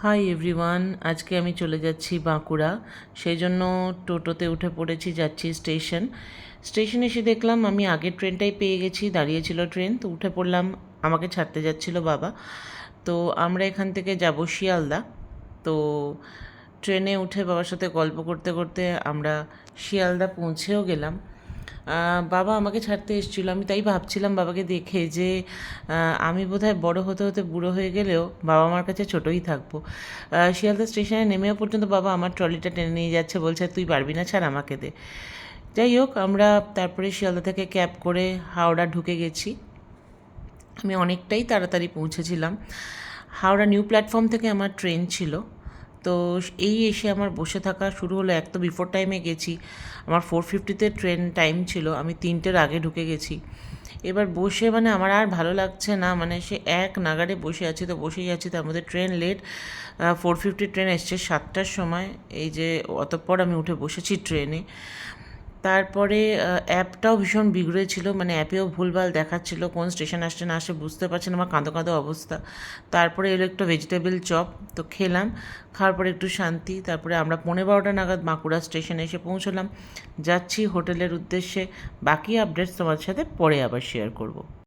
Hi everyone, আজকে আমি চলে যাচ্ছি বাঁকুড়া। সেই জন্য টোটোতে উঠে পড়েছি, যাচ্ছি স্টেশনে এসে দেখলাম আমি আগের ট্রেনটাই পেয়ে গেছি, দাঁড়িয়েছিল ট্রেন, তো উঠে পড়লাম। আমাকে ছাড়তে যাচ্ছিল বাবা। তো আমরা এখান থেকে যাব শিয়ালদা। তো ট্রেনে উঠে বাবার সাথে গল্প করতে করতে আমরা শিয়ালদা পৌঁছেও গেলাম। বাবা আমাকে ছাড়তে এসেছিলো, আমি তাই ভাবছিলাম বাবাকে দেখে যে আমি বোধহয় বড় হতে হতে বুড়ো হয়ে গেলেও বাবা আমার কাছে ছোটোই থাকবো। শিয়ালদা স্টেশনে নেমেও পর্যন্ত বাবা আমার ট্রলিটা টেনে নিয়ে যাচ্ছে, বলছে তুই পারবি না, ছাড় আমাকে দে। যাই হোক, আমরা তারপরে শিয়ালদা থেকে ক্যাব করে হাওড়া ঢুকে গেছি। আমি অনেকটাই তাড়াতাড়ি পৌঁছেছিলাম। হাওড়া নিউ প্ল্যাটফর্ম থেকে আমার ট্রেন ছিল। তো এই এসে আমার বসে থাকা শুরু হলো। এক তো বিফোর টাইমে গেছি, আমার 4:50-তে ট্রেন টাইম ছিল, আমি 3টের আগে ঢুকে গেছি। এবার বসে আমার আর ভালো লাগছে না, সে এক নাগাড়ে বসে আছি, তো বসেই আছি, তার মধ্যে ট্রেন লেট। 4:50 ট্রেন এসছে 7টার সময়। এই যে অতঃপর আমি উঠে বসেছি ট্রেনে। তারপরে অ্যাপটাও ভীষণ বিগড়েছিল, অ্যাপেও ভুলভাল দেখাচ্ছিল, কোন স্টেশন আসছে না আসছে বুঝতে পারছি না, আমার কাঁদো কাঁদো অবস্থা। তারপরে এলো একটা ভেজিটেবল চপ, তো খেলাম। খাওয়ার পরে একটু শান্তি। তারপরে আমরা 12:15 নাগাদ বাঁকুড়া স্টেশনে এসে পৌঁছলাম। যাচ্ছি হোটেলের উদ্দেশ্যে। বাকি আপডেটস তোমার সাথে পরে আবার শেয়ার করব।